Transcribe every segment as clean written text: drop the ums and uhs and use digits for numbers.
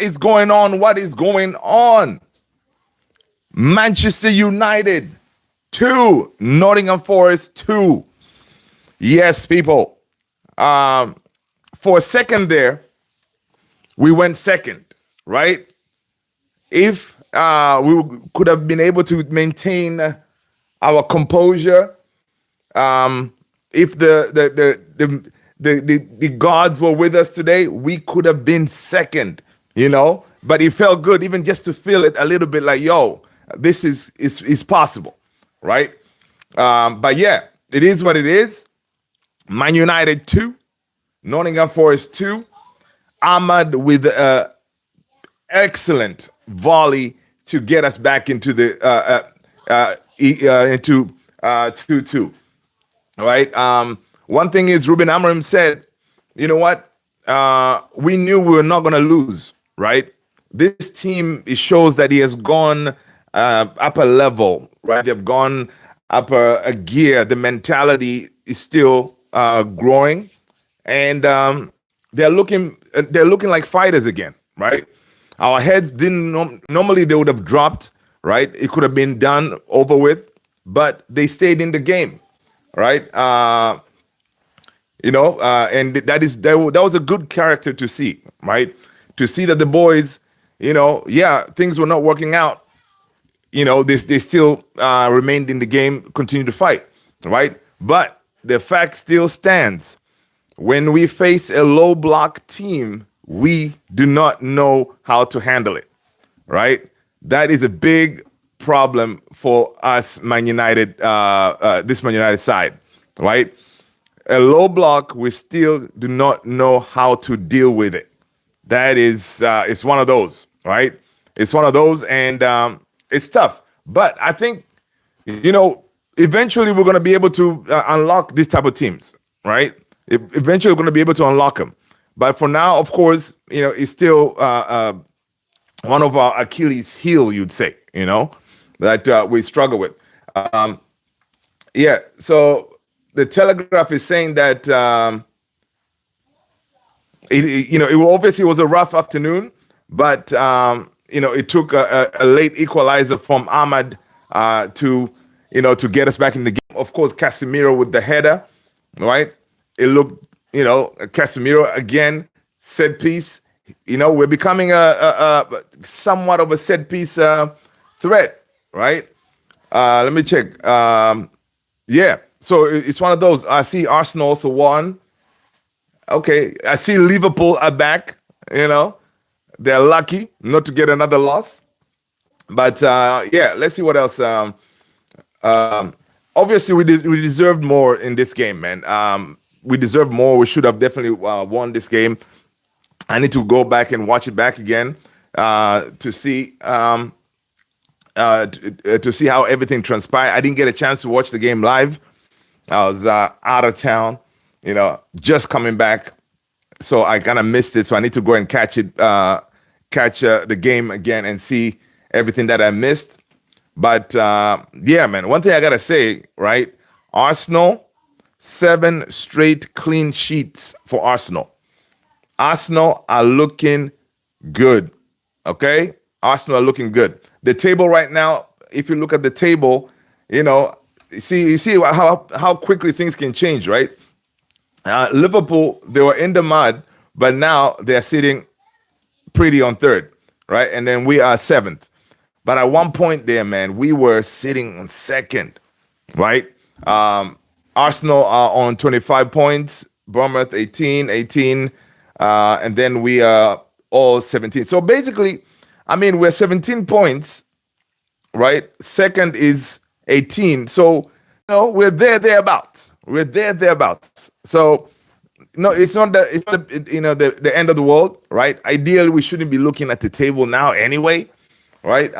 is going on? What is going on? Manchester United 2, Nottingham Forest 2. Yes, people. For a second there, we went second, right? If we could have been able to maintain our composure, if the gods were with us today, we could have been second, you know. But it felt good, even just to feel it a little bit like, yo, this is possible, right? But yeah, it is what it is. Man United 2, Nottingham Forest 2. Ahmad with excellent volley to get us back into the into 2-2. All right. One thing is, Ruben Amorim said, you know what? We knew we were not going to lose, right? This team, it shows that he has gone up a level, right? They've gone up a gear. The mentality is still growing, and they're looking like fighters again, right? Our heads didn't normally they would have dropped, right? It could have been done over with, but they stayed in the game, right? And that was a good character to see, right? To see that the boys, things were not working out. They still remained in the game, continued to fight, right? But the fact still stands. When we face a low block team, we do not know how to handle it, right? That is a big problem for us, Man United, this Man United side, right? A low block, we still do not know how to deal with it. That is, it's one of those, right? It's one of those, and it's tough. But I think, eventually we're going to be able to unlock these type of teams, right? Eventually we're going to be able to unlock them. But for now, of course, it's still one of our Achilles heel, you'd say, that we struggle with. So the Telegraph is saying that, it obviously was a rough afternoon, but, it took a late equalizer from Ahmad to get us back in the game. Of course, Casemiro with the header, right? It looked, Casemiro again, set piece. We're becoming a somewhat of a set piece threat, right? Let me check. So it's one of those. I see Arsenal also won. Okay, I see Liverpool are back. They're lucky not to get another loss. But let's see what else. Obviously, we deserved more in this game, man. We deserve more. We should have definitely won this game. I need to go back and watch it back again to see how everything transpired. I didn't get a chance to watch the game live. I was out of town, just coming back, so I kind of missed it. So I need to go and catch the game again and see everything that I missed. But man, one thing I gotta say, right? Arsenal. 7 straight clean sheets for Arsenal. Arsenal are looking good. Okay? Arsenal are looking good. The table right now, if you look at the table, you see how quickly things can change, right? Liverpool, they were in the mud, but now they're sitting pretty on third, right? And then we are 7th. But at one point there, man, we were sitting on second, right? Arsenal are on 25 points, Bournemouth 18, and then we are all 17. So basically, we're 17 points, right? Second is 18. So, we're thereabouts. We're thereabouts. So, no, it's not the end of the world, right? Ideally, we shouldn't be looking at the table now anyway, right?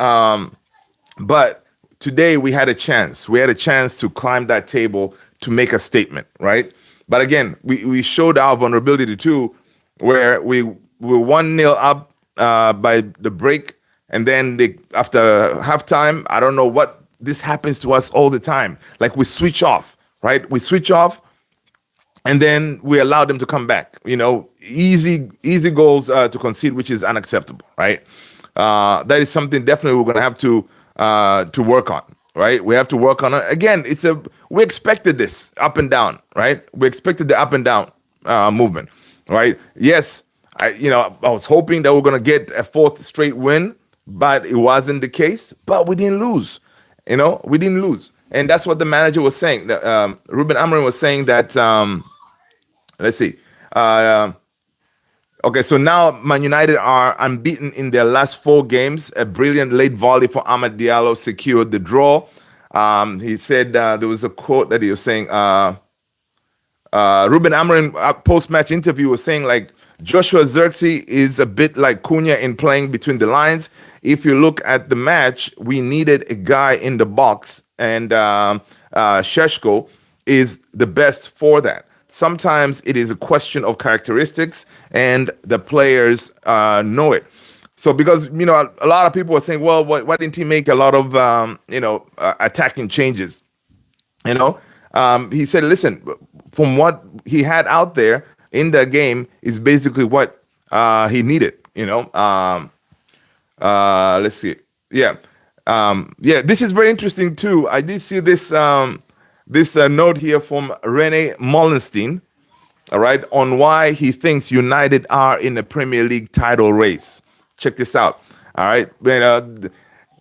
But today we had a chance. We had a chance to climb that table to make a statement, right? But again, we showed our vulnerability too, where we were 1-0 up by the break, and then after halftime, I don't know what, this happens to us all the time. Like we switch off, right? We switch off, and then we allowed them to come back. Easy goals to concede, which is unacceptable, right? That is something definitely we're going to have to work on, right? We have to work on it. Again, we expected this up and down, right? We expected the up and down movement, right? Yes, I was hoping that we're going to get a fourth straight win, but it wasn't the case. But we didn't lose, we didn't lose, and that's what the manager was saying. Ruben Amorim was saying that. Let's see. Okay, so now Man United are unbeaten in their last 4 games. A brilliant late volley for Amad Diallo secured the draw. He said there was a quote that he was saying. Ruben Amorim post-match interview was saying like Joshua Zirkzee is a bit like Cunha in playing between the lines. If you look at the match, we needed a guy in the box, and Šeško is the best for that. Sometimes it is a question of characteristics, and the players know it. So because, a lot of people are saying, well, why didn't he make a lot of, attacking changes? He said, listen, from what he had out there in the game is basically what he needed, let's see. Yeah. This is very interesting too. I did see this note here from Rene Mollenstein, all right, on why he thinks United are in the Premier League title race. Check this out, all right?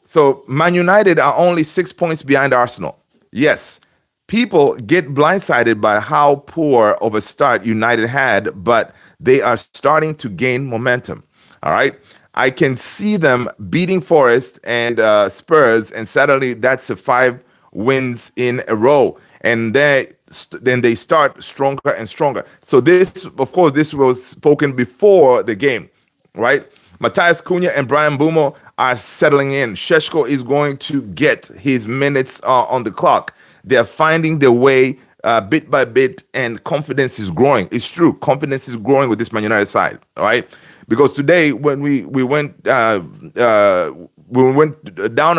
So Man United are only 6 points behind Arsenal. Yes, people get blindsided by how poor of a start United had, but they are starting to gain momentum, all right? I can see them beating Forest and Spurs, and suddenly that's a 5 wins in a row, and then they start stronger and stronger. So this, of course, this was spoken before the game, right? Matthias Cunha and Brian Bumo are settling in. Šeško is going to get his minutes on the clock. They're finding their way bit by bit, and confidence is growing. It's true, confidence is growing with this Man United side, all right? Because today, when we went down a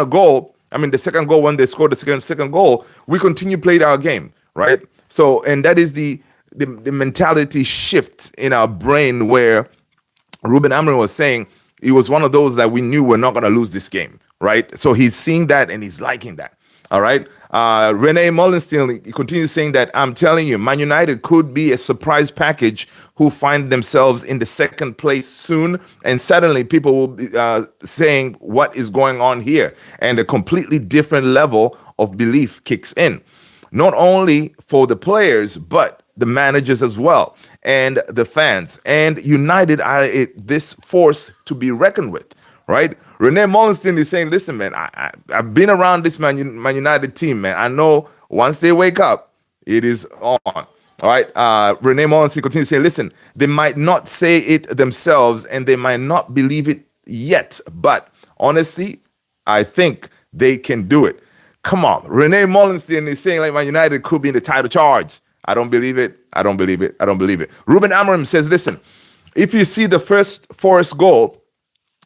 goal, I mean, the second goal, when they scored the second goal, we continue playing our game, right? So, and that is the mentality shift in our brain where Ruben Amorim was saying it was one of those that we knew we're not going to lose this game, right? So he's seeing that and he's liking that, all right? Rene Mollenstein continues saying that, I'm telling you, Man United could be a surprise package who find themselves in the second place soon, and suddenly people will be saying, what is going on here? And a completely different level of belief kicks in, not only for the players, but the managers as well, and the fans. And United are this force to be reckoned with, right? Rene Mollenstein is saying, listen, man, I've been around this Man United team, man. I know once they wake up, it is on. All right. Rene Mollenstein continues saying, listen, they might not say it themselves and they might not believe it yet, but honestly, I think they can do it. Come on. Rene Mollenstein is saying like Man United could be in the title charge. I don't believe it. I don't believe it. I don't believe it. Ruben Amorim says, listen, if you see the first Forest goal,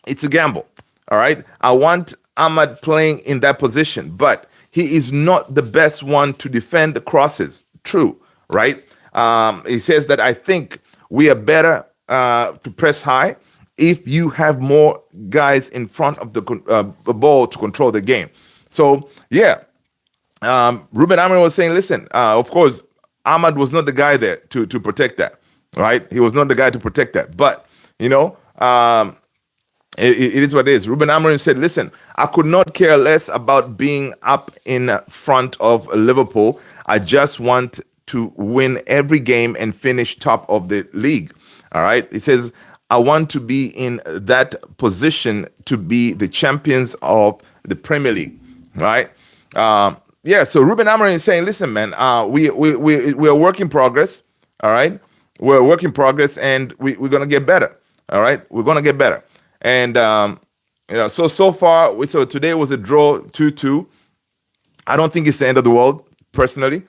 it's a gamble. All right. I want Amad playing in that position, but he is not the best one to defend the crosses. True. Right. He says that I think we are better to press high if you have more guys in front of the ball to control the game. So, yeah, Ruben Amorim was saying, listen, of course, Amad was not the guy there to protect that. Right. He was not the guy to protect that. But, it is what it is. Ruben Amorim said, listen, I could not care less about being up in front of Liverpool. I just want to win every game and finish top of the league. All right. He says, I want to be in that position to be the champions of the Premier League. Right. Yeah. So Ruben Amorim is saying, listen, man, we are work in progress. All right. We're a work in progress, and we're going to get better. All right. We're going to get better. And, so far, so today was a draw 2-2. I don't think it's the end of the world, personally,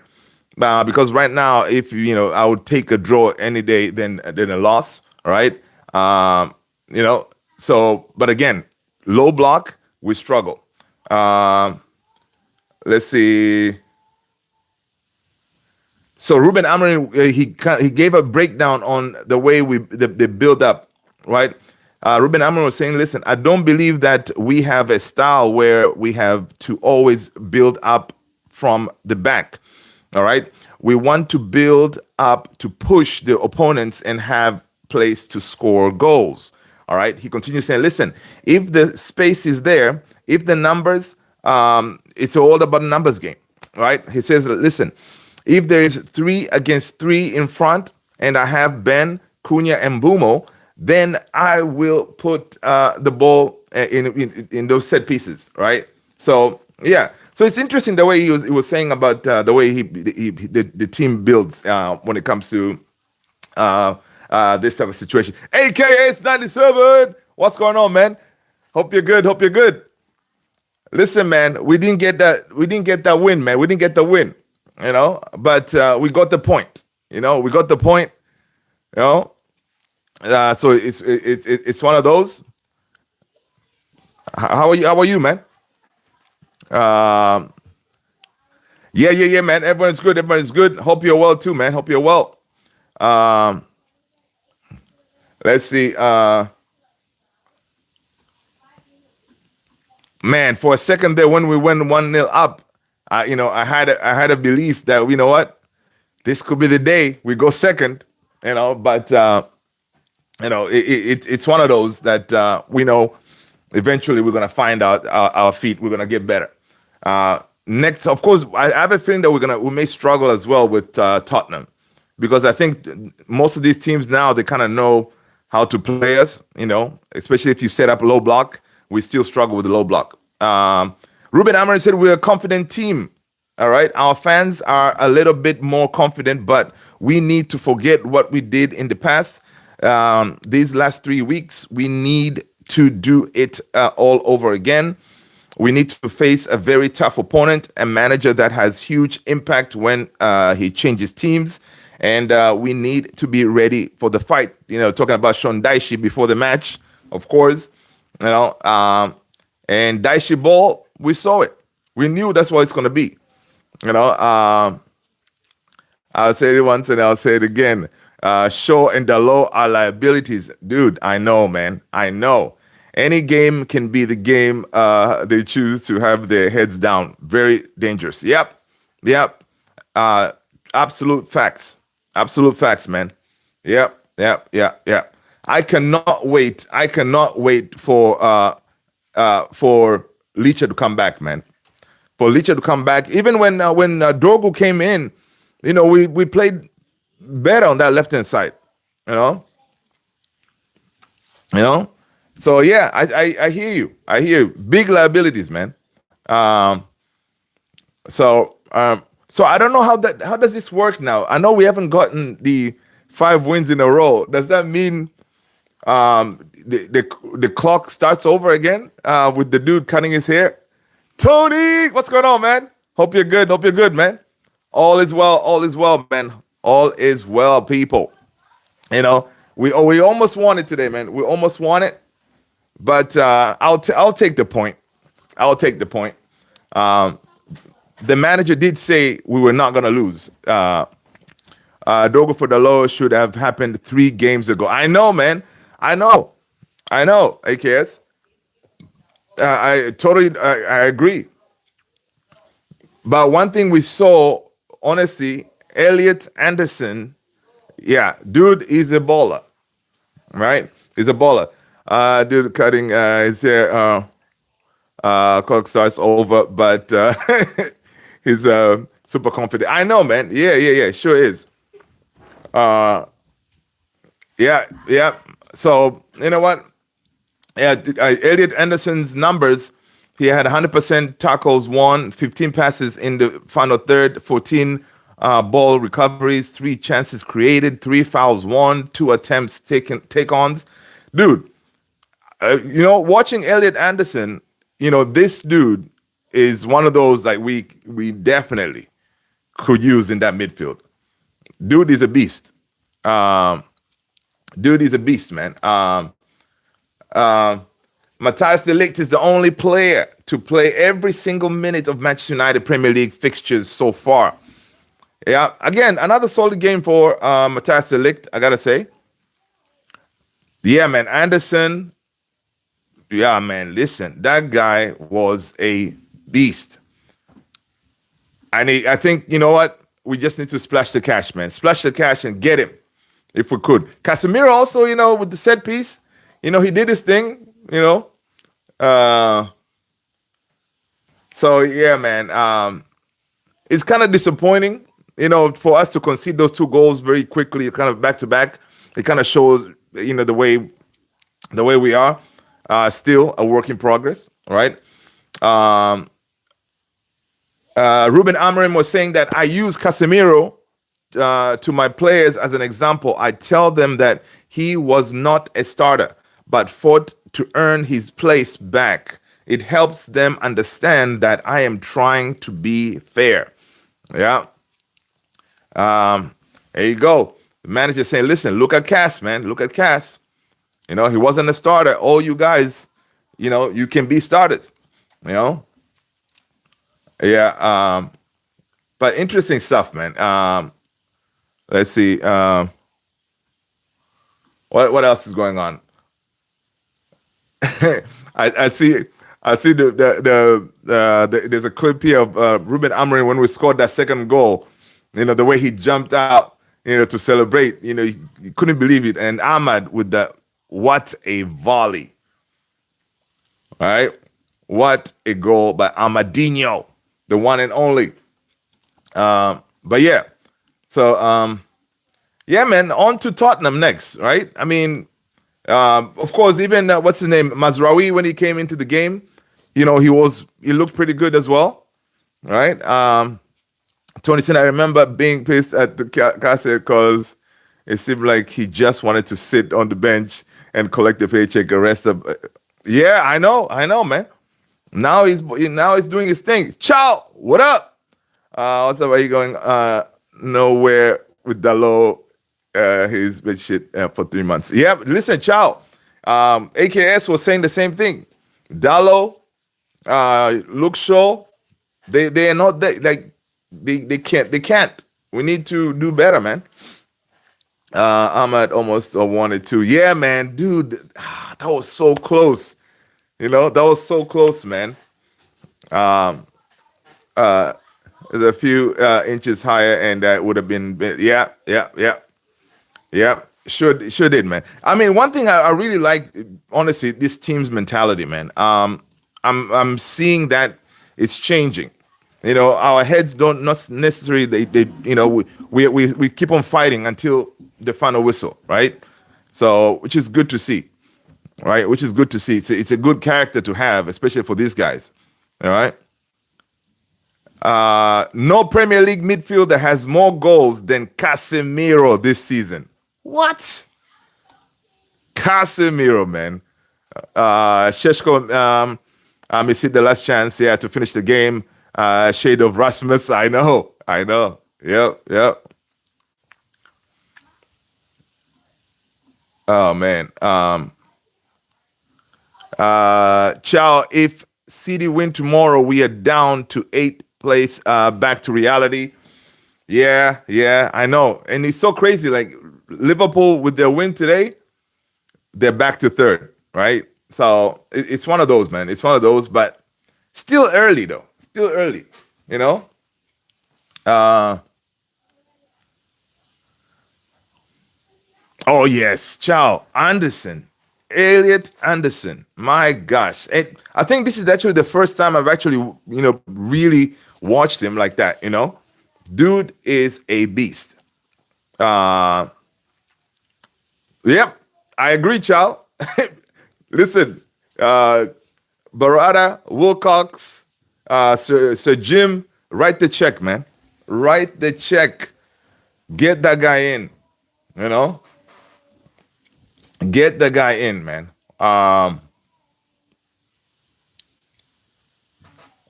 because right now, if, I would take a draw any day than a loss, all right? But again, low block, we struggle. Let's see. So Ruben Amorim, he gave a breakdown on the way they build up, right? Ruben Amorim was saying, "Listen, I don't believe that we have a style where we have to always build up from the back. All right, we want to build up to push the opponents and have place to score goals. All right." He continues saying, "Listen, if the space is there, if the numbers, it's all about numbers game, right?" He says, "Listen, if there is 3 against 3 in front, and I have Ben, Cunha, and Bumo, then I will put the ball in those set pieces, right?" So yeah, so it's interesting the way he was saying about the way the team builds when it comes to this type of situation. AKA it's 97. What's going on, man? Hope you're good. Hope you're good. Listen, man, we didn't get that. We didn't get that win, man. We didn't get the win, but we got the point. We got the point. So it's one of those. How are you? How are you, man? Yeah, man. Everyone's good. Everyone's good. Hope you're well too, man. Hope you're well. Let's see. Man, for a second there, when we went 1-0 up, I had a belief that what, this could be the day we go second. But it's one of those that we know eventually we're gonna find out our feet. We're gonna get better. Next, of course, I have a feeling that we may struggle as well with Tottenham, because I think most of these teams now, they kind of know how to play us. Especially if you set up a low block, we still struggle with the low block. Ruben Amorim said we're a confident team. All right, our fans are a little bit more confident, but we need to forget what we did in the past. These last 3 weeks, we need to do it all over again. We need to face a very tough opponent, a manager that has huge impact when he changes teams, and we need to be ready for the fight. Talking about Sean Dyche before the match, of course, and Dyche ball, we saw it. We knew that's what it's going to be. I'll say it once and I'll say it again. Shaw and Dalot are liabilities. Dude, I know, man. I know. Any game can be the game they choose to have their heads down. Very dangerous. Yep. Absolute facts. Absolute facts, man. Yep. I cannot wait. For Licha to come back, man. For Licha to come back. Even when Dorgu came in, we played better on that left-hand side. So yeah, I hear you. I hear you. Big liabilities, man. So I don't know how does this work now? I know we haven't gotten the 5 wins in a row. Does that mean the clock starts over again with the dude cutting his hair? Tony, what's going on, man? Hope you're good. Hope you're good, man. All is well. All is well, man. All is well, people. We almost won it today, man. We almost won it. But I'll take the point. I'll take the point. The manager did say we were not going to lose. Dogo for Dalot should have happened 3 games ago. I know, man. I know, AKS. I totally I agree. But one thing we saw, honestly, Elliot Anderson, yeah, dude is a baller, right? He's a baller. Dude cutting his hair, clock starts over, but he's super confident. I know, man. Yeah, sure is. Yeah. So, you know what? Yeah, Elliot Anderson's numbers, he had 100% tackles won, 15 passes in the final third, 14 ball recoveries, 3 chances created, 3 fouls won, 2 attempts take-ons. Dude, watching Elliot Anderson, this dude is one of those like we definitely could use in that midfield. Dude is a beast. Dude is a beast, man. Matthias de Ligt is the only player to play every single minute of Manchester United Premier League fixtures so far. Yeah, again, another solid game for Matthias de Ligt, I gotta say. Yeah, man, Anderson. Yeah, man, listen, that guy was a beast. I think, you know what? We just need to splash the cash, man. Splash the cash and get him if we could. Casemiro also, with the set piece, he did his thing, Uh, so yeah, man. It's kind of disappointing, for us to concede those two goals very quickly, kind of back to back. It kind of shows, the way we are. Still a work in progress, right? Ruben Amorim was saying that I use Casemiro to my players as an example. I tell them that he was not a starter, but fought to earn his place back. It helps them understand that I am trying to be fair. Yeah. There you go. The manager saying, listen, look at Cass, man. Look at Cass. He wasn't a starter. All you guys, you can be starters. Yeah. But interesting stuff, man. Let's see. What else is going on? I see. I see there's a clip here of Ruben Amorim when we scored that second goal. The way he jumped out, to celebrate. He couldn't believe it. And Ahmad with what a volley. All right, what a goal by Amadinho, the one and only. But yeah, so yeah, man. On to Tottenham next, right? I mean, of course, even what's his name, Mazraoui, when he came into the game, he looked pretty good as well, right? Tony said, I remember being pissed at the Cassier because it seemed like he just wanted to sit on the bench and collect the paycheck. The rest of, yeah, I know, man. Now he's doing his thing. Ciao, what up? What's up? Are you going nowhere with Dalot? He's been shit for 3 months. Yeah, listen, ciao. AKS was saying the same thing. Dalot, Luke Shaw, they are not that, like they can't. We need to do better, man. Ahmad almost wanted to. Yeah, man, dude, that was so close. That was so close, man. There's a few inches higher, and that would have been. Yeah. Sure did, man. I mean, one thing I really like, honestly, this team's mentality, man. I'm seeing that it's changing. Our heads don't not necessarily they we keep on fighting until the final whistle, right? So, which is good to see, right? Which is good to see. It's a good character to have, especially for these guys. All right. No Premier League midfielder has more goals than Casemiro this season. What? Casemiro, man. Sheshko missed the last chance, to finish the game. Shade of Rasmus. I know. Yep. Oh, man. Ciao. If City win tomorrow, we are down to 8th place, back to reality. Yeah, I know. And it's so crazy. Like, Liverpool, with their win today, they're back to 3rd, right? So it's one of those, man. It's one of those, but still early, though. Still early, Oh, yes. Ciao. Anderson. Elliot Anderson. My gosh. I think this is actually the first time I've actually, really watched him like that, Dude is a beast. Yep. I agree, Chow. Listen, Barada, Wilcox, Sir Jim, write the check, man. Write the check. Get that guy in, Get the guy in, man.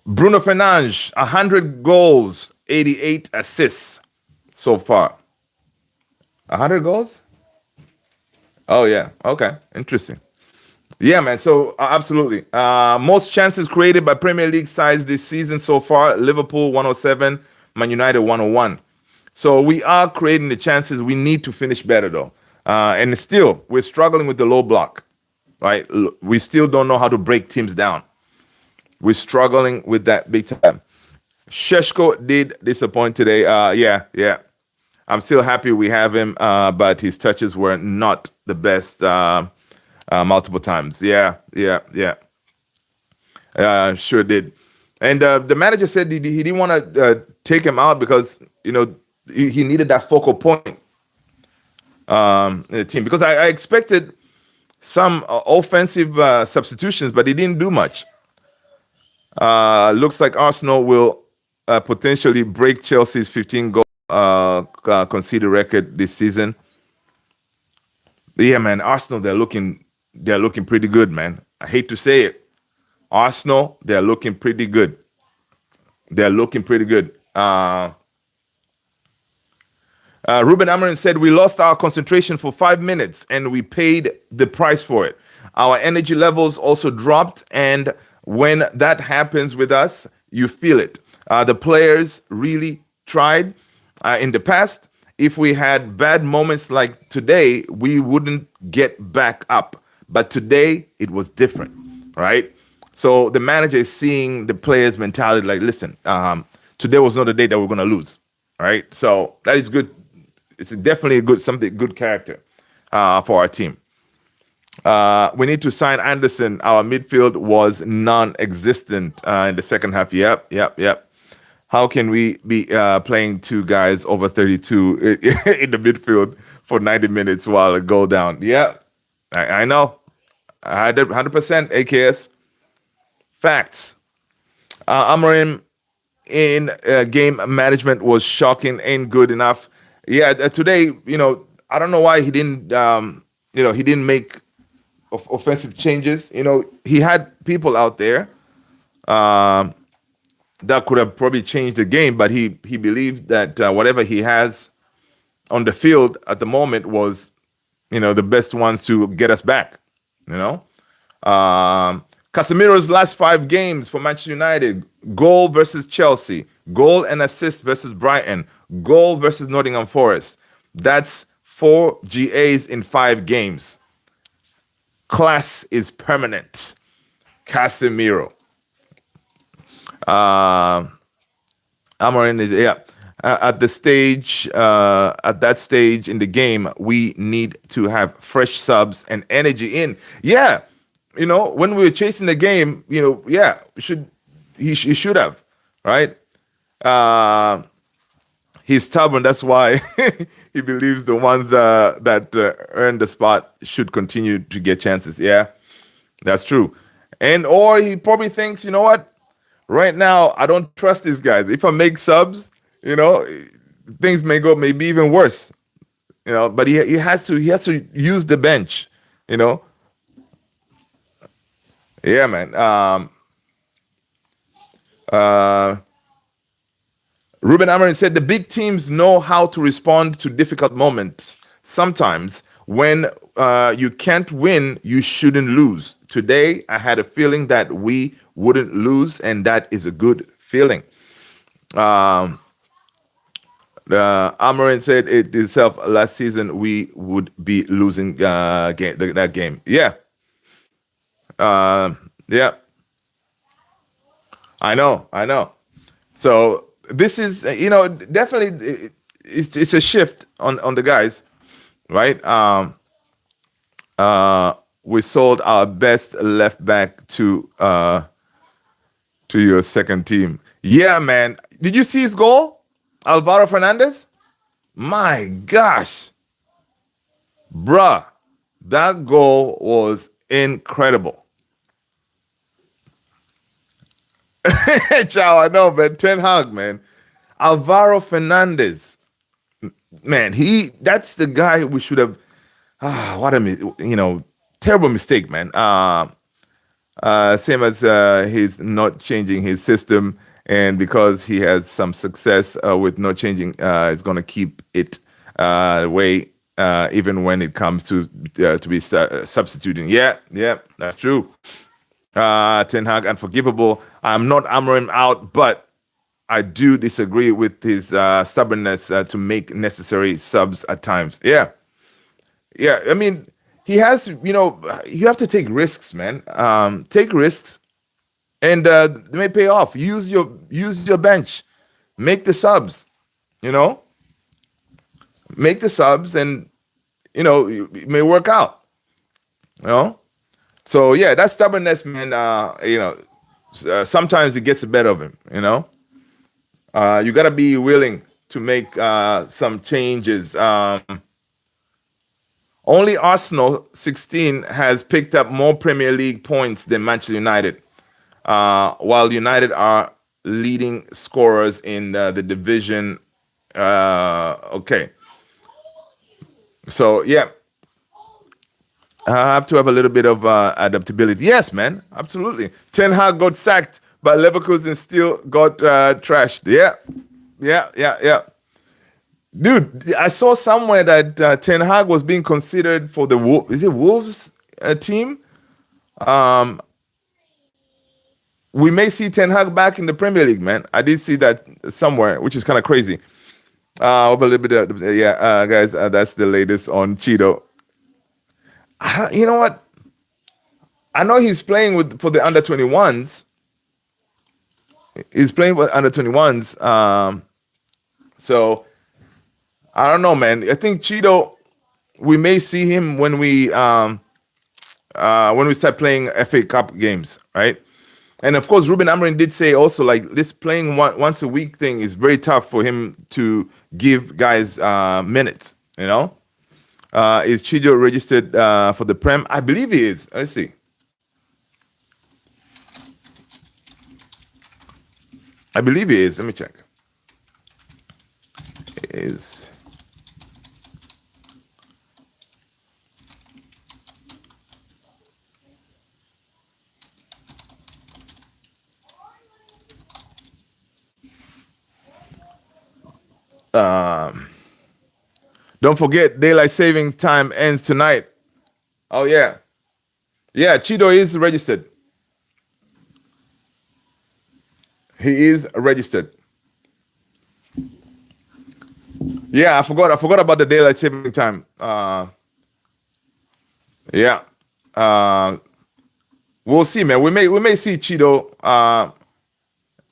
Bruno Fernandes, 100 goals, 88 assists so far. 100 goals? Oh, yeah. Okay. Interesting. Yeah, man. So, absolutely. Most chances created by Premier League sides this season so far. Liverpool, 107. Man United, 101. So we are creating the chances. We need to finish better though. And still, we're struggling with the low block, right? We still don't know how to break teams down. We're struggling with that big time. Sheshko did disappoint today. Yeah. I'm still happy we have him, but his touches were not the best multiple times. Yeah. Sure did. And the manager said he didn't want to take him out because he needed that focal point in the team. Because I expected some offensive substitutions, but he didn't do much. Looks like Arsenal will potentially break Chelsea's 15 goal conceded record this season. Yeah, man, Arsenal they're looking pretty good, man. I hate to say it. Arsenal, they're looking pretty good. Ruben Amorim said, we lost our concentration for 5 minutes and we paid the price for it. Our energy levels also dropped, and when that happens with us, you feel it. The players really tried in the past. If we had bad moments like today, we wouldn't get back up. But today, it was different, right? So the manager is seeing the players' mentality like, listen, today was not the day that we're going to lose, right? So that is good. It's definitely a good character for our team. We need to sign Anderson. Our midfield was non-existent in the second half. Yep. How can we be playing two guys over 32 in the midfield for 90 minutes while a goal down? Yeah, I know. 100% AKS. Facts. Amorim in game management was shocking, ain't good enough. Yeah, today, I don't know why he didn't, he didn't make offensive changes. He had people out there that could have probably changed the game, but he believed that whatever he has on the field at the moment was, the best ones to get us back. Casemiro's last 5 games for Manchester United: goal versus Chelsea, goal and assist versus Brighton, goal versus Nottingham Forest. That's 4 GAs in 5 games. Class is permanent. Casemiro. Amorim is at that stage in the game, we need to have fresh subs and energy in. Yeah, when we were chasing the game, he should have, right? He's stubborn. That's why he believes the ones that earn the spot should continue to get chances. Yeah, that's true. Or he probably thinks, what? Right now, I don't trust these guys. If I make subs, things may go maybe even worse. But he has to use the bench. Yeah, man. Ruben Amorim said the big teams know how to respond to difficult moments. Sometimes when you can't win, you shouldn't lose. Today, I had a feeling that we wouldn't lose, and that is a good feeling. Amorim said it himself last season we would be losing that game. Yeah. Yeah. I know. So this is, definitely it's a shift on the guys, right? We sold our best left back to your second team. Yeah, man. Did you see his goal? Alvaro Fernandez? My gosh. Bruh, that goal was incredible. Ciao, I know, man. Ten Hag, man. Alvaro Fernandez. Man, that's the guy we should have. What a terrible mistake, man. Same as he's not changing his system, and because he has some success with not changing, he's gonna keep it way even when it comes to be substituting. Yeah, that's true. Ten Hag, unforgivable. I'm not Amorim out, but I do disagree with his stubbornness to make necessary subs at times. Yeah, yeah. I mean, he has. You have to take risks, man. Take risks, and they may pay off. Use your bench, make the subs. You know, make the subs, and it may work out. You know, so yeah, that stubbornness, man. Sometimes it gets the better of him. You got to be willing to make some changes. Only Arsenal 16 has picked up more Premier League points than Manchester United, while United are leading scorers in the division. Okay, so yeah, I have to have a little bit of adaptability. Yes, man, absolutely. Ten Hag got sacked, but Leverkusen still got trashed. Yeah, yeah, yeah, yeah. Dude, I saw somewhere that Ten Hag was being considered for the Wolves team. Um, we may see Ten Hag back in the Premier League, man. I did see that somewhere, which is kind of crazy. A little bit, guys. That's the latest on Cheeto. You know what? I know he's playing for the under 21s. He's playing with under 21s. So I don't know, man. I think Cheeto, we may see him when we start playing FA Cup games, right? And of course, Ruben Amorim did say also, like, this playing once a week thing is very tough for him to give guys minutes. Is Cheeto registered for the Prem? I believe he is. Let's see. I believe he is. Let me check. Is don't forget, daylight saving time ends tonight. Oh yeah, yeah. Cheeto is registered. He is registered. Yeah, I forgot about the daylight saving time. Yeah. We'll see, man. We may see Cheeto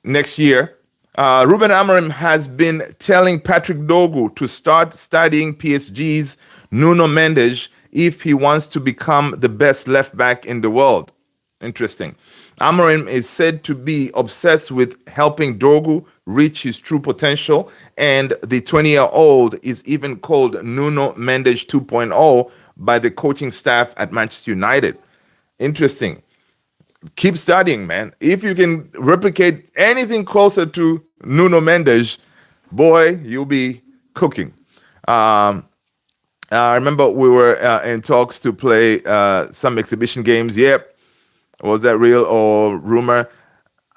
next year. Ruben Amorim has been telling Patrick Dogu to start studying PSG's Nuno Mendes if he wants to become the best left back in the world. Interesting. Amorim is said to be obsessed with helping Dogu reach his true potential, and the 20-year-old is even called Nuno Mendes 2.0 by the coaching staff at Manchester United. Interesting. Keep studying, man. If you can replicate anything closer to Nuno Mendes, boy, you'll be cooking. I remember we were in talks to play some exhibition games. Yep. Was that real or rumor?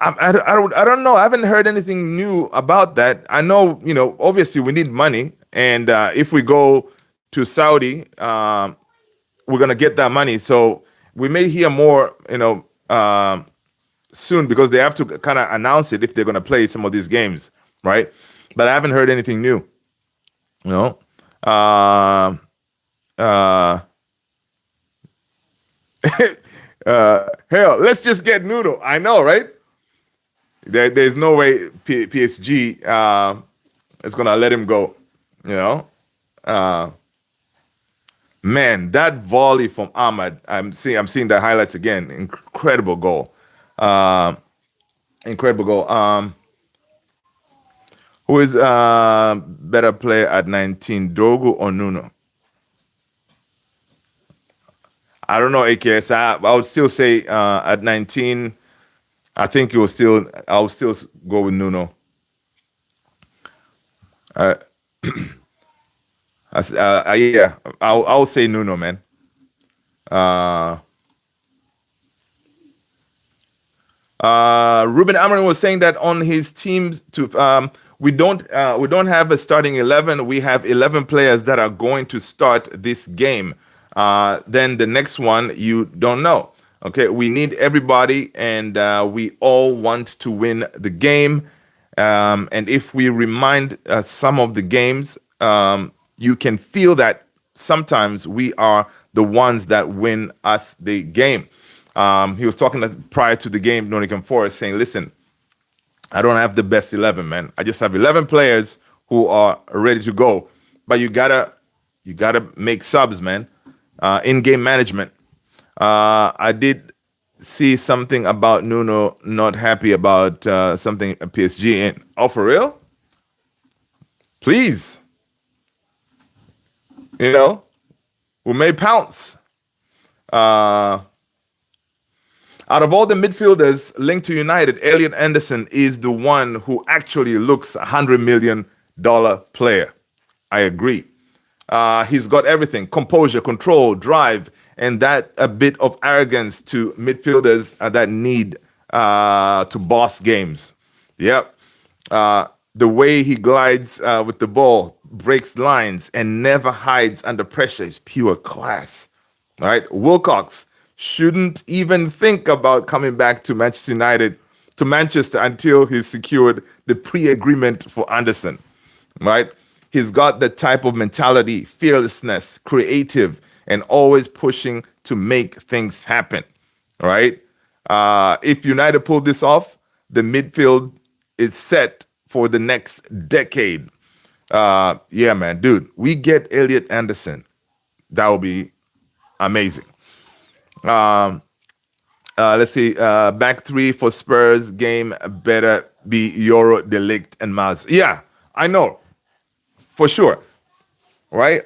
I don't know. I haven't heard anything new about that. I know, obviously we need money. And if we go to Saudi, we're going to get that money. So we may hear more, soon, because they have to kind of announce it if they're going to play some of these games, right? But I haven't heard anything new. Hell, let's just get Nuno. I know, right? There's no way PSG is gonna let him go. Man, that volley from Ahmad. I'm seeing the highlights again. Incredible goal. Incredible goal. Who is better player at 19, Dogu or Nuno? I don't know, AKS. I would still say at 19, I think I'll still go with Nuno. Yeah, I'll say Nuno, man. Ruben Amorim was saying that on his team we don't have a starting 11. We have 11 players that are going to start this game. Then the next one, you don't know. Okay, we need everybody, and we all want to win the game. And if we remind some of the games, you can feel that sometimes we are the ones that win us the game. He was talking prior to the game, Nottingham Forest, saying, listen, I don't have the best 11, man. I just have 11 players who are ready to go. But you gotta make subs, man. In-game management. I did see something about Nuno not happy about something at PSG. And oh, for real? Please, you know, we may pounce. Uh, Out of all the midfielders linked to United, Elliot Anderson is the one who actually looks $100 million player. I agree. He's got everything: composure, control, drive, and that a bit of arrogance to midfielders that need to boss games. Yep. The way he glides with the ball, breaks lines, and never hides under pressure is pure class. All right. Wilcox shouldn't even think about coming back to Manchester United, to Manchester, until he's secured the pre-agreement for Anderson. Right? He's got the type of mentality, fearlessness, creative, and always pushing to make things happen. Right? If United pull this off, the midfield is set for the next decade. Yeah, man, dude, we get Elliot Anderson. That will be amazing. Let's see. Back three for Spurs game better be Euro, Delict, and Maz. Yeah, I know for sure, right?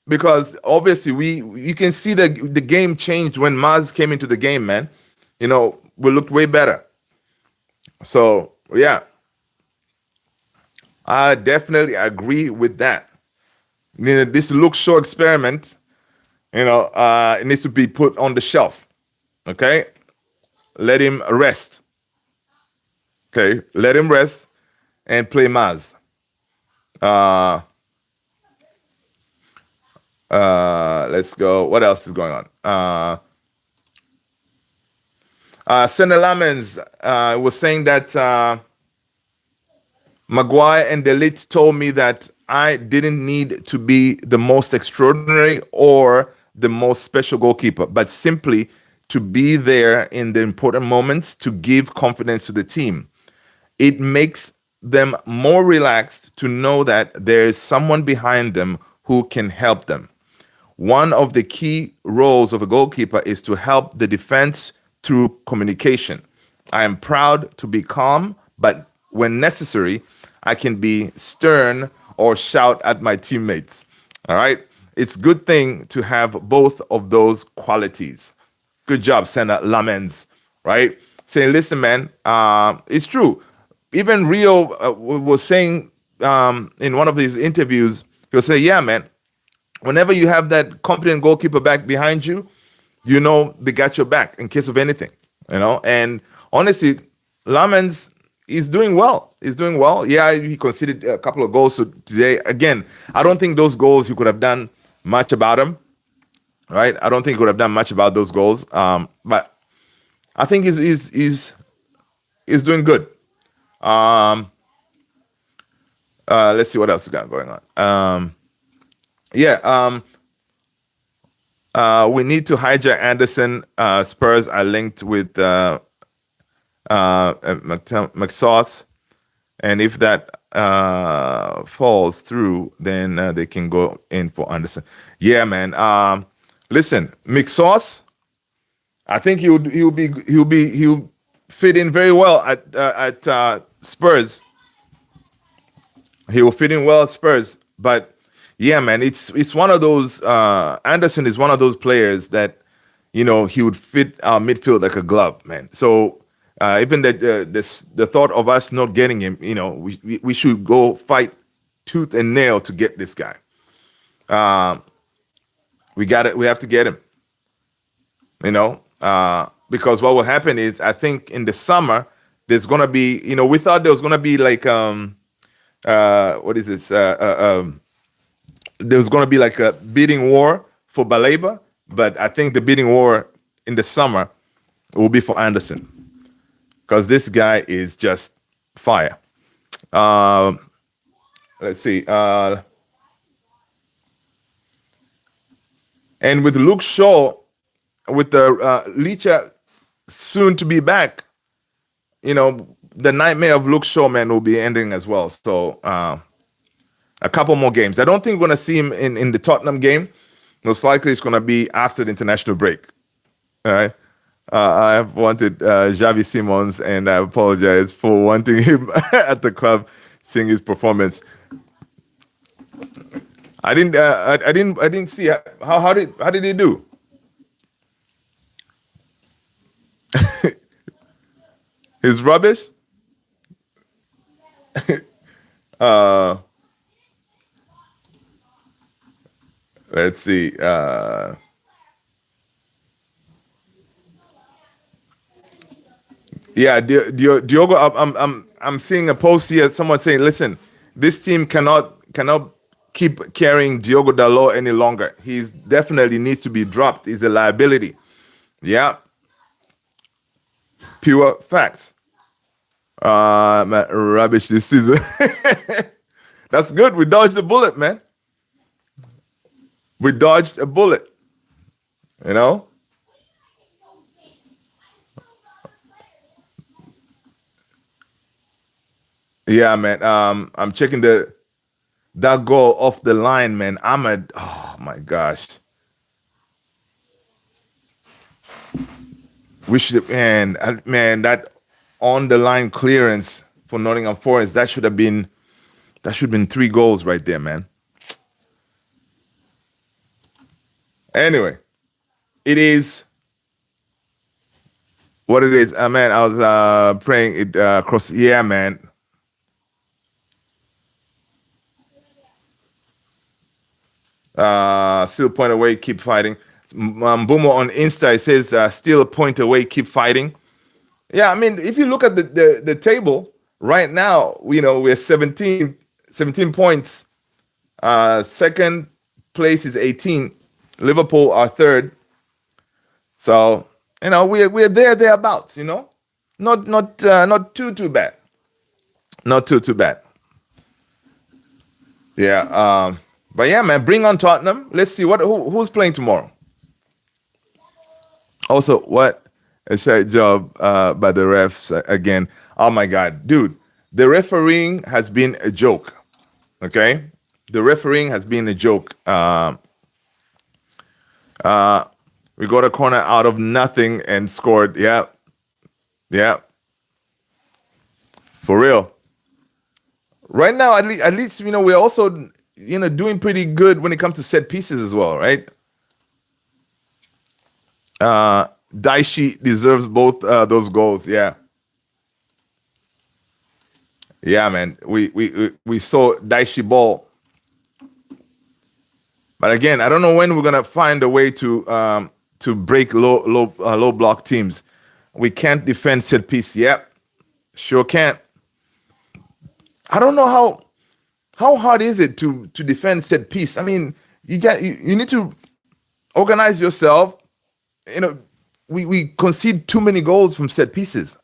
Because obviously you can see the game changed when Maz came into the game, man. You know, we looked way better. So yeah, I definitely agree with that. You know, this look show experiment, it needs to be put on the shelf. Okay, let him rest. Okay, let him rest and play Maz. Let's go. What else is going on? Senator Lamens was saying that Maguire and Delete told me that I didn't need to be the most extraordinary or the most special goalkeeper, but simply to be there in the important moments to give confidence to the team. It makes them more relaxed to know that there is someone behind them who can help them. One of the key roles of a goalkeeper is to help the defense through communication. I am proud to be calm, but when necessary, I can be stern or shout at my teammates. All right? It's a good thing to have both of those qualities. Good job, Senator Lamens, right? Saying, listen, man, it's true. Even Rio was saying in one of his interviews, he'll say, yeah, man, whenever you have that competent goalkeeper back behind you, you know they got your back in case of anything, And honestly, Lamens is doing well. He's doing well. Yeah, he conceded a couple of goals today. Again, I don't think those goals he could have done much about them, right? I don't think he could have done much about those goals. But I think he's doing good. Let's see what else we got going on. We need to hijack Anderson. Spurs are linked with McSauce, and if that falls through, then they can go in for Anderson. Yeah, man. Listen, McSauce, I think he'll fit in very well at Spurs. He will fit in well at Spurs, but yeah, man, it's one of those. Anderson is one of those players that he would fit our midfield like a glove, man. So even the thought of us not getting him, we should go fight tooth and nail to get this guy. We got it. We have to get him. Because what will happen is, I think in the summer there's gonna be, we thought there was gonna be like what is this? There was gonna be like a bidding war for Baleba, but I think the bidding war in the summer will be for Anderson, because this guy is just fire. Um, let's see. And with Luke Shaw, with the Licha soon to be back, the nightmare of Luke Shaw, man, will be ending as well. So a couple more games. I don't think we're going to see him in the Tottenham game. Most likely it's going to be after the international break. All right. I've wanted Xavi Simons, and I apologize for wanting him at the club, seeing his performance. I didn't see how did he do? His rubbish. uh, let's see. Yeah, Diogo. I'm seeing a post here. Someone saying, "Listen, this team cannot keep carrying Diogo Dalot any longer. He's definitely needs to be dropped. He's a liability." Yeah, pure facts. Man, rubbish this season. That's good. We dodged a bullet, man. We dodged a bullet. You know. Yeah, man. I'm checking that goal off the line, man. Ahmed. Oh my gosh. We should, man, that on the line clearance for Nottingham Forest. That should have been 3 goals right there, man. Anyway, it is what it is. Man, I was praying it across. Yeah, man. Still point away, keep fighting. Mbumo on Insta, it says still point away, keep fighting. Yeah, I mean, if you look at the table right now, we're 17 points. Second place is 18. Liverpool are third. So we're thereabouts. Not too bad. Not too bad. Yeah. But yeah, man, bring on Tottenham. Let's see who's playing tomorrow. Also, what a shite job by the refs again. Oh my God, dude, the refereeing has been a joke. Okay, the refereeing has been a joke. We got a corner out of nothing and scored. Yeah, yeah, for real. Right now, at least we're also doing pretty good when it comes to set pieces as well, right? Daishi deserves both those goals. Yeah, yeah, man. We saw Daishi ball, but again, I don't know when we're gonna find a way to break low block teams. We can't defend set piece. Yep, sure can't. I don't know how hard is it to defend set piece. I mean, you need to organize yourself. You know, we concede too many goals from set pieces.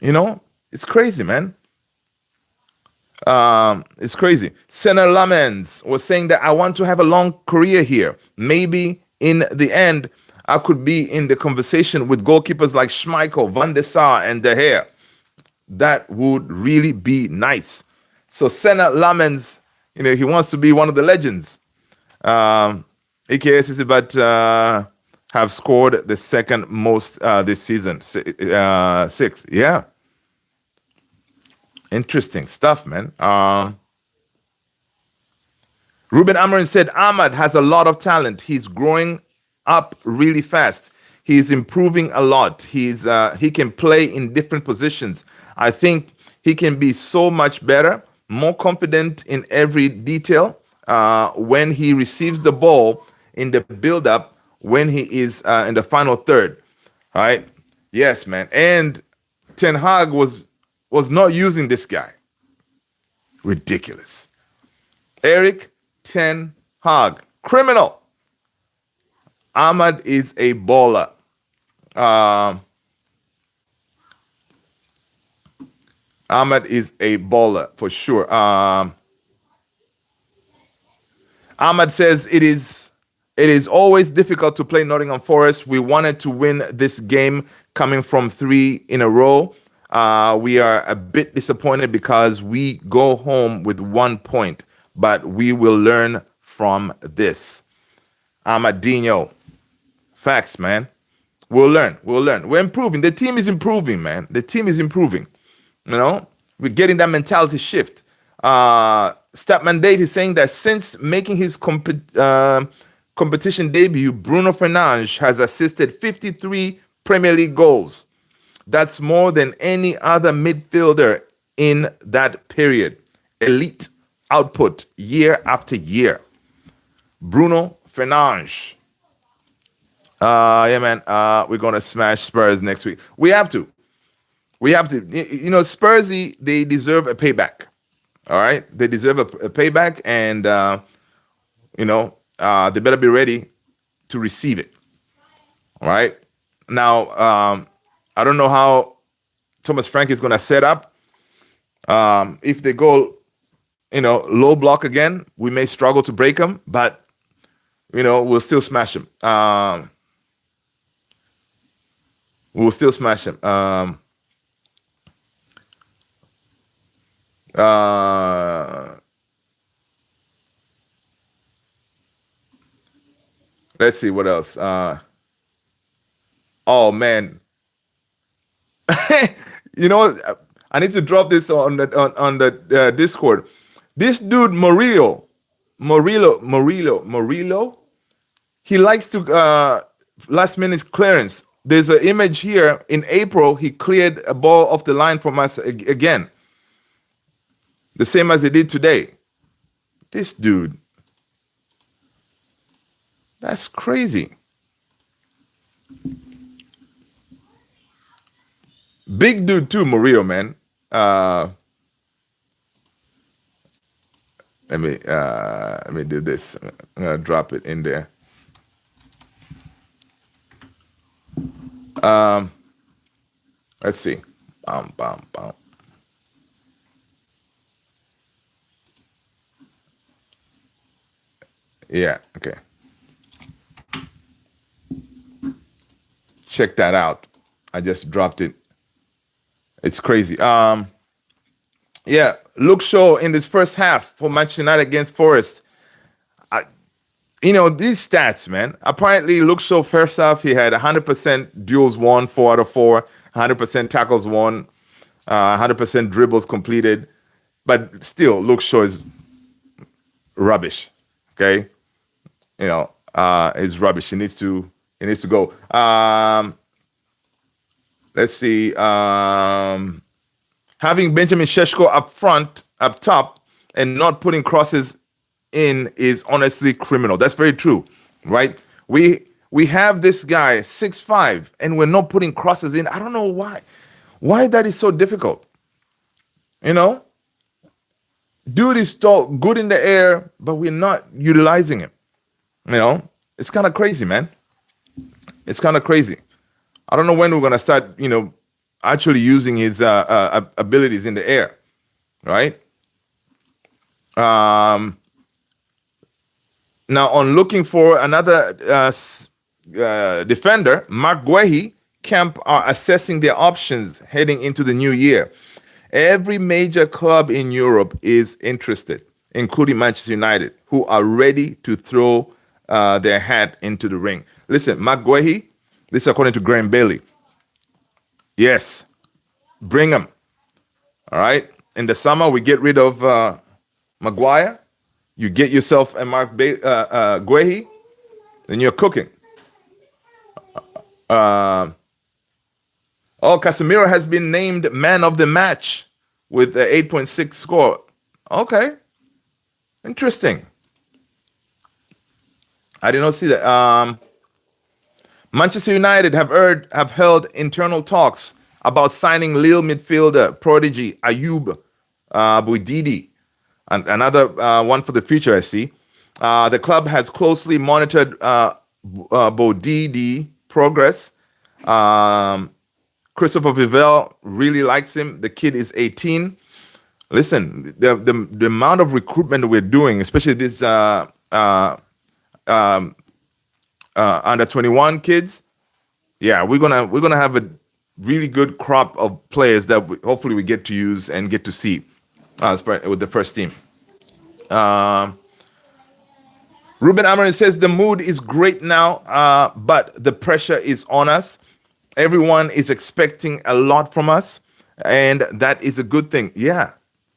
It's crazy, man. It's crazy. Senna Lamens was saying that I want to have a long career here. Maybe in the end, I could be in the conversation with goalkeepers like Schmeichel, Van der Sar, and De Gea. That would really be nice. So Senna Lamens, he wants to be one of the legends. AKS is about have scored the second most this season. 6. Yeah. Interesting stuff, man. Ruben Amarin said Ahmad has a lot of talent. He's growing up really fast. He's improving a lot. He can play in different positions. I think he can be so much better, more confident in every detail when he receives the ball in the build-up, when he is in the final third. All right. Yes, man. And Ten Hag was not using this guy. Ridiculous. Eric Ten Hag, criminal. Ahmad is a baller. Ahmad is a baller for sure. Ahmad says it is always difficult to play Nottingham Forest. We wanted to win this game coming from 3 in a row. We are a bit disappointed because we go home with 1 point, but we will learn from this. Amadinho. Facts, man. We'll learn. We're improving. The team is improving, man. The team is improving. We're getting that mentality shift. Statman Dave is saying that since making his competition debut, Bruno Fernandes has assisted 53 Premier League goals. That's more than any other midfielder in that period. Elite output year after year. Bruno Fernandes. Yeah, man. We're gonna smash Spurs next week. We have to. Spursy, they deserve a payback. All right, they deserve a payback, and they better be ready to receive it. All right. Now, I don't know how Thomas Frank is gonna set up. If they go, low block again, we may struggle to break them, but we'll still smash them. We'll still smash them. Let's see what else. Oh man, I need to drop this on the Discord. This dude Murillo, he likes to last minute clearance. There's an image here. In April, he cleared a ball off the line from us again. The same as he did today. This dude. That's crazy. Big dude too, Murillo, man. Let me do this. I'm gonna drop it in there. Let's see. Bam. Yeah, okay. Check that out. I just dropped it. It's crazy. Yeah, Luke Shaw in this first half for Manchester United against Forest. These stats, man. Apparently, Luke Shaw first half, he had 100% duels won, 4 out of 4, 100% tackles won, 100% dribbles completed. But still, Luke Shaw is rubbish. Okay, is rubbish. He needs to go. Let's see. Having Benjamin Šeško up top, and not putting crosses in is honestly criminal. That's very true, right? We have this guy 6'5", and we're not putting crosses in. I don't know why. Why that is so difficult? Dude is tall, good in the air, but we're not utilizing him. It's kind of crazy, man. It's kind of crazy. I don't know when we're gonna start, actually using his abilities in the air, right? Now, on looking for another defender, Mark Guehi, Camp are assessing their options heading into the new year. Every major club in Europe is interested, including Manchester United, who are ready to throw their hat into the ring. Listen, Mark Guehi, this is according to Graham Bailey. Yes, bring him. All right. In the summer, we get rid of Maguire. You get yourself a Mark Guehi, then you're cooking. Casemiro has been named man of the match with an 8.6 score. Okay. Interesting. I did not see that. Manchester United have held internal talks about signing Lille midfielder prodigy Ayoub Boudidi, and another one for the future, I see. The club has closely monitored Boudidi progress. Christopher Vivell really likes him. The kid is 18. Listen, the amount of recruitment we're doing, especially this under 21 kids, yeah, we're gonna have a really good crop of players that hopefully we get to use and get to see with the first team. Ruben Amarin says the mood is great now, but the pressure is on us. Everyone is expecting a lot from us, and that is a good thing. Yeah,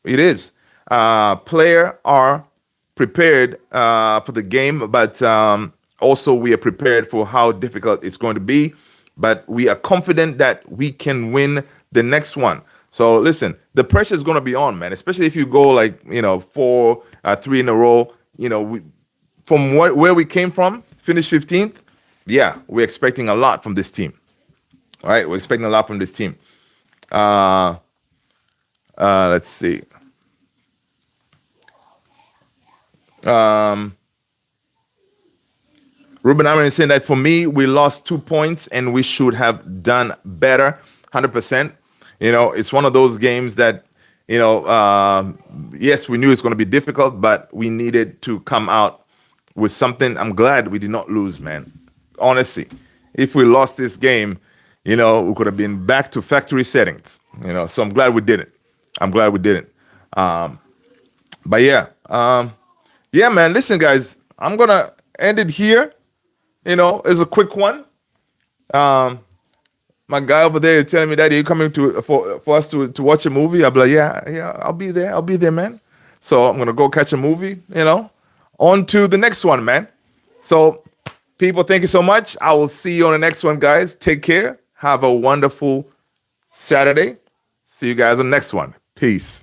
it is. Player are prepared for the game, but also we are prepared for how difficult it's going to be. But we are confident that we can win the next one. So listen, the pressure is going to be on, man. Especially if you go like 3 in a row. From where we came from, finish 15th. Yeah, we're expecting a lot from this team. All right, we're expecting a lot from this team. Let's see. Ruben Amarin is saying that for me, we lost 2 points and we should have done better. 100%. It's one of those games that, yes, we knew it's going to be difficult, but we needed to come out with something. I'm glad we did not lose, man. Honestly, if we lost this game, we could have been back to factory settings. So I'm glad we didn't. But yeah, man. Listen, guys, I'm gonna end it here. It's a quick one. My guy over there is telling me that you're coming for us to watch a movie. I'll be like, yeah, I'll be there, man. So I'm gonna go catch a movie. On to the next one, man. So, people, thank you so much. I will see you on the next one, guys. Take care. Have a wonderful Saturday. See you guys on the next one. Peace.